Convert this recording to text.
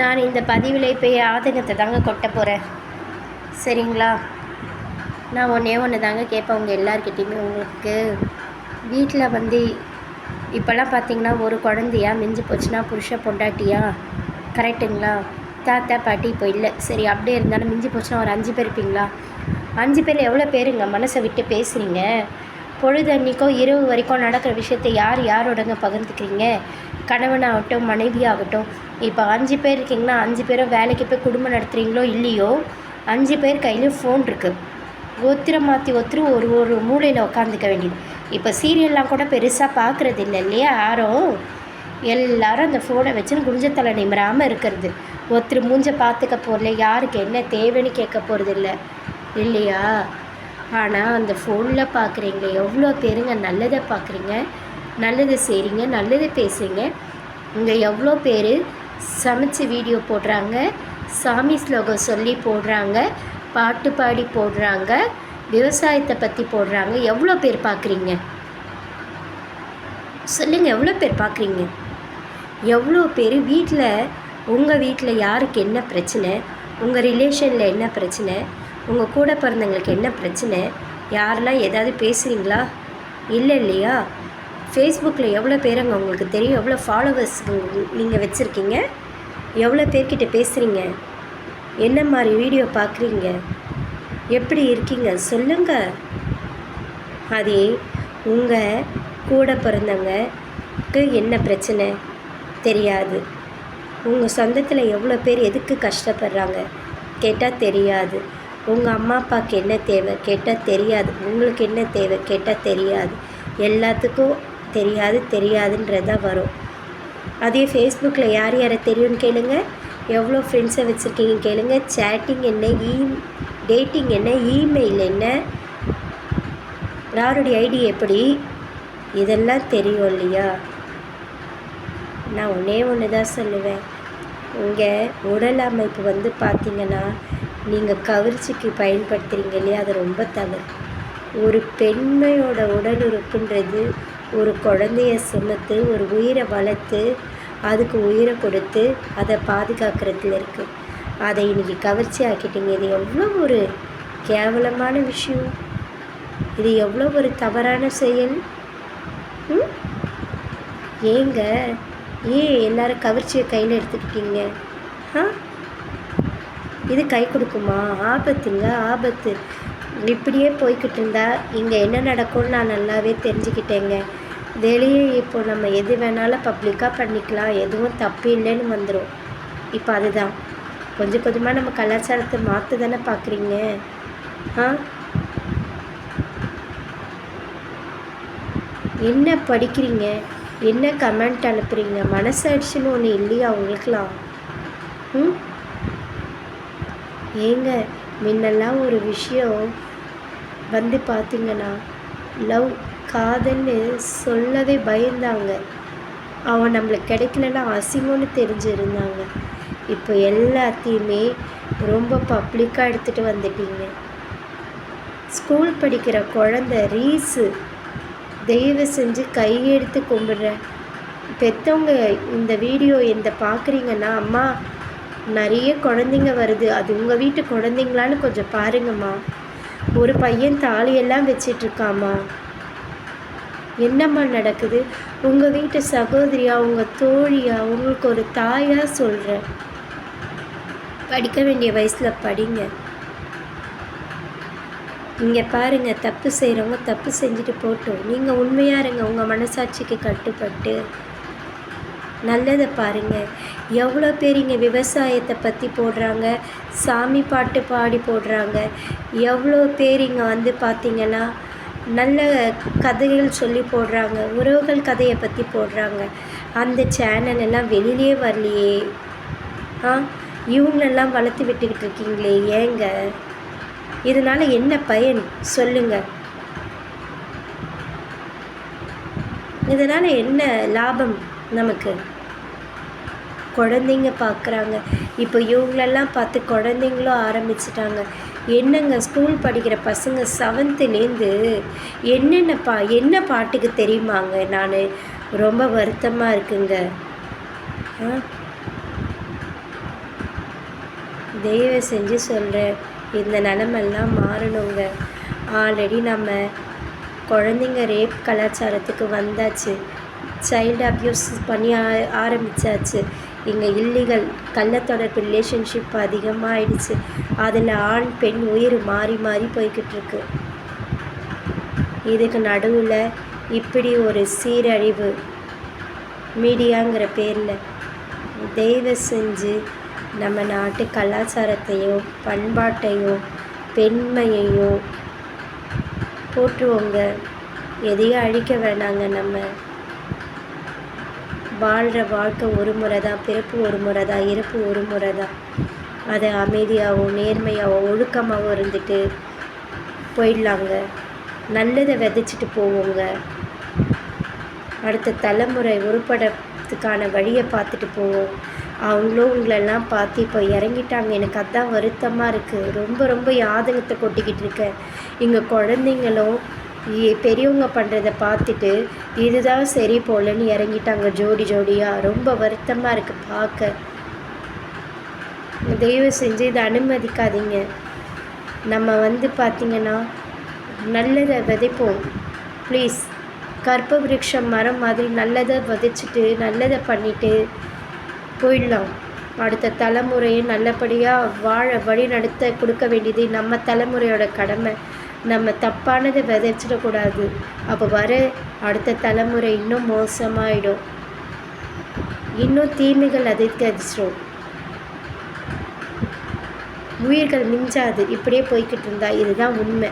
நான் இந்த பதிவில் இப்போ ஆதங்கத்தை தாங்க கொட்ட போகிறேன். சரிங்களா? நான் ஒன்று தாங்க கேட்பேன் உங்கள் எல்லாருக்கிட்டேயுமே. உங்களுக்கு வீட்டில் வந்து இப்போல்லாம் பார்த்தீங்கன்னா ஒரு குழந்தையா மிஞ்சி போச்சுன்னா புருஷ பொண்டாட்டியா, கரெக்டுங்களா? தாத்தா பாட்டி இப்போ இல்லை. சரி, அப்படியே இருந்தாலும் மிஞ்சி போச்சுன்னா ஒரு 5 பேர் இருப்பீங்களா? 5 பேர் எவ்வளோ பேருங்க மனசை விட்டு பேசுகிறீங்க? பொழுது அன்றைக்கோ இரவு வரைக்கும் நடக்கிற விஷயத்தை யாரோடங்க பகிர்ந்துக்கிறீங்க? கணவனாகட்டும் மனைவியாகட்டும். இப்போ 5 பேர் இருக்கீங்கன்னா 5 பேரும் வேலைக்கு போய் குடும்பம் நடத்துகிறீங்களோ இல்லையோ, 5 பேர் கையிலையும் ஃபோன் இருக்குது. ஒருத்தரை மாற்றி ஒருத்தர் ஒரு மூலையில் உட்காந்துக்க வேண்டியது. இப்போ சீரியல்லாம் கூட பெருசாக பார்க்குறது இல்லை இல்லையா? யாரும் எல்லோரும் அந்த ஃபோனை வச்சுன்னு குஞ்சத்தலை நிமிராமல் இருக்கிறது. ஒருத்தர் மூஞ்ச பார்த்துக்க போகிறல, யாருக்கு என்ன தேவைன்னு கேட்க போகிறது இல்லை இல்லையா? ஆனால் அந்த ஃபோனில் பார்க்குறீங்க எவ்வளோ பேருங்க நல்லதை பார்க்குறீங்க, நல்லது செய்கிறீங்க, நல்லது பேசுகிறீங்க. இங்கே எவ்வளோ பேர் சமைச்சு வீடியோ போடுறாங்க, சாமி ஸ்லோகம் சொல்லி போடுறாங்க, பாட்டு பாடி போடுறாங்க, விவசாயத்தை பற்றி போடுறாங்க. எவ்வளோ பேர் பார்க்குறீங்க சொல்லுங்கள்? எவ்வளோ பேர் பார்க்குறீங்க? எவ்வளோ பேர் வீட்டில், உங்கள் வீட்டில் யாருக்கு என்ன பிரச்சனை, உங்கள் ரிலேஷனில் என்ன பிரச்சனை, உங்கள் கூட பிறந்தவங்களுக்கு என்ன பிரச்சனை, யாரெல்லாம் ஏதாவது பேசுகிறீங்களா? இல்லை இல்லையா? ஃபேஸ்புக்கில் எவ்வளோ பேருங்க உங்களுக்கு தெரியும்? எவ்வளோ ஃபாலோவர்ஸ் நீங்கள் வச்சுருக்கீங்க? எவ்வளோ பேர்கிட்ட பேசுகிறீங்க? என்ன மாதிரி வீடியோ பார்க்குறீங்க? எப்படி இருக்கீங்க சொல்லுங்கள்? அதே உங்கள் கூட பிறந்தவங்களுக்கு என்ன பிரச்சனை தெரியாது. உங்கள் சொந்தத்தில் எவ்வளோ பேர் எதுக்கு கஷ்டப்படுறாங்க கேட்டால் தெரியாது. உங்கள் அம்மா அப்பாவுக்கு என்ன தேவை கேட்டால் தெரியாது. உங்களுக்கு என்ன தேவை கேட்டால் தெரியாது. எல்லாத்துக்கும் தெரியாதுன்றதான் வரும். அதே ஃபேஸ்புக்கில் யார் யாரை தெரியும்னு கேளுங்க, எவ்வளோ ஃப்ரெண்ட்ஸை வச்சுருக்கீங்க கேளுங்க, சேட்டிங் என்ன, டேட்டிங் என்ன, இமெயில் என்ன, யாருடைய ஐடி எப்படி, இதெல்லாம் தெரியும் இல்லையா? நான் ஒன்று தான் சொல்லுவேன். இங்கே உடல் அமைப்பு வந்து பார்த்திங்கன்னா நீங்கள் கவர்ச்சிக்கு பயன்படுத்துகிறீங்க இல்லையா? அது ரொம்ப தவறு. ஒரு பெண்மையோட உடல் உறுப்புன்றது ஒரு குழந்தைய சுமத்து, ஒரு உயிரை வளர்த்து, அதுக்கு உயிரை கொடுத்து அதை பாதுகாக்கிறதுல இருக்குது. அதை இன்றைக்கி கவர்ச்சி ஆக்கிட்டீங்க. இது எவ்வளோ ஒரு கேவலமான விஷயம், இது எவ்வளோ ஒரு தவறான செயல். ஏங்க எல்லோரும் கவர்ச்சியை கையில் எடுத்துக்கிட்டீங்க? இது கை கொடுக்குமா? ஆபத்துங்க, ஆபத்து. இப்படியே போய்கிட்டு இருந்தால் இங்கே என்ன நடக்கும்னு நான் நல்லாவே தெரிஞ்சுக்கிட்டேங்க. வெளியே இப்போ நம்ம எது வேணாலும் பப்ளிக்காக பண்ணிக்கலாம், எதுவும் தப்பு இல்லைன்னு வந்துடும். இப்போ அதுதான் கொஞ்சம் கொஞ்சமாக நம்ம கலாச்சாரத்தை மாற்ற தானே பார்க்குறீங்க. என்ன படிக்கிறீங்க, என்ன கமெண்ட் அனுப்புகிறீங்க? மனசாட்சின்னு ஒன்று இல்லையா உங்களுக்கெல்லாம்? ஏங்க முன்னெல்லாம் ஒரு விஷயம் வந்து பார்த்திங்கன்னா லவ், காதல்னு சொல்லவே பயந்தாங்க. அவன் நம்மளுக்கு கிடைக்கலன்னா அசிங்கம்னு தெரிஞ்சிருந்தாங்க. இப்போ எல்லாத்தையுமே ரொம்ப பப்ளிக்காக எடுத்துகிட்டு வந்துட்டீங்க. ஸ்கூல் படிக்கிற குழந்த ரீஸு, தயவு செஞ்சு கையெடுத்து கும்பிடுறேன். பெற்றவங்க இந்த வீடியோ பார்க்குறீங்கன்னா, அம்மா நிறைய குழந்தைங்க வருது, அது உங்கள் வீட்டு குழந்தைங்களான்னு கொஞ்சம் பாருங்கம்மா. ஒரு பையன் தாலியெல்லாம் வச்சிட்ருக்காம்மா. என்னம்மா நடக்குது? உங்கள் வீட்டு சகோதரியா, உங்கள் தோழியா, உங்களுக்கு ஒரு தாயாக சொல்கிறேன். படிக்க வேண்டிய வயசில் படிங்க. இங்கே பாருங்கள், தப்பு செய்கிறவங்க தப்பு செஞ்சுட்டு போட்டோம். நீங்கள் உண்மையாக இருங்க, உங்கள் மனசாட்சிக்கு கட்டுப்பட்டு நல்லதை பாருங்கள். எவ்வளோ பேர் இங்கே விவசாயத்தை பற்றி போடுறாங்க, சாமி பாட்டு பாடி போடுறாங்க. எவ்வளோ பேர் இங்கே வந்து பார்த்திங்கன்னா நல்ல கதைகள் சொல்லி போடுறாங்க, உறவுகள் கதையை பற்றி போடுறாங்க. அந்த சேனல் எல்லாம் வெளியிலே வரலையே. இவங்களெல்லாம் வளர்த்து விட்டுக்கிட்டு இருக்கீங்களே, ஏங்க? இதனால் என்ன பயன் சொல்லுங்கள்? இதனால் என்ன லாபம் நமக்கு? குழந்தைங்க பார்க்குறாங்க. இப்போ இவங்களெல்லாம் பார்த்து குழந்தைங்களும் ஆரம்பிச்சிட்டாங்க. என்னங்க ஸ்கூல் படிக்கிற பசங்க 7th என்ன பாட்டுக்கு தெரியுமாங்க? நான் ரொம்ப வருத்தமாக இருக்குங்க. தயவு செஞ்சு சொல்கிறேன், இந்த நிலமெல்லாம் மாறணுங்க. ஆல்ரெடி நம்ம குழந்தைங்க ரேப் கலாச்சாரத்துக்கு வந்தாச்சு. சைல்டு அப்யூஸ் பண்ணி ஆரம்பித்தாச்சு. இங்கே இல்லீகல் கள்ளத்தொடர்பு ரிலேஷன்ஷிப் அதிகமாகிடுச்சு. அதில் ஆண் பெண் உயிர் மாறி மாறி போய்கிட்டுருக்கு. இதுக்கு நடுவில் இப்படி ஒரு சீரழிவு மீடியாங்கிற பேரில். தயவு செஞ்சு நம்ம நாட்டு கலாச்சாரத்தையும் பண்பாட்டையும் பெண்மையையும் போற்றுவோங்க. எதையும் அழிக்க வேணாங்க. நம்ம வாழ்கிற வாழ்க்கை ஒரு முறை தான், பிறப்பு ஒரு முறை தான், இறப்பு ஒரு முறை தான். அதை அமைதியாகவும் நேர்மையாகவும் ஒழுக்கமாகவும் இருந்துட்டு போயிடலாங்க. நல்லதை விதைச்சிட்டு போவோங்க. அடுத்த தலைமுறை உருப்படத்துக்கான வழியை பார்த்துட்டு போவோம். அவங்களும் உங்களெல்லாம் பார்த்து இப்போ இறங்கிட்டாங்க. எனக்கு அதான் வருத்தமாக இருக்குது. ரொம்ப ரொம்ப யாதகத்தை கொட்டிக்கிட்டு இருக்கேன். இங்கே குழந்தைங்களும் பெரியவங்க பண்ணுறதை பார்த்துட்டு இதுதான் சரி போலன்னு இறங்கிட்டாங்க ஜோடி ஜோடியாக. ரொம்ப வருத்தமாக இருக்குது பார்க்க. தயவு செஞ்சு இதை அனுமதிக்காதீங்க. நம்ம பார்த்திங்கன்னா நல்லதை விதைப்போம் ப்ளீஸ். கற்ப விருட்சம் மரம் மாதிரி நல்லதை விதைச்சிட்டு நல்லதை பண்ணிவிட்டு போயிடலாம். அடுத்த தலைமுறையை நல்லபடியாக வாழ வழி நடத்த கொடுக்க வேண்டியது நம்ம தலைமுறையோட கடமை. நம்ம தப்பானதை விதைச்சிடக்கூடாது. அப்போ வர அடுத்த தலைமுறை இன்னும் மோசமாயிடும். இன்னும் தீமைகள் அதிகரிச்சிடும். உயிர்கள் மிஞ்சாது. இப்படியே போய்கிட்டு இருந்தா. இதுதான் உண்மை.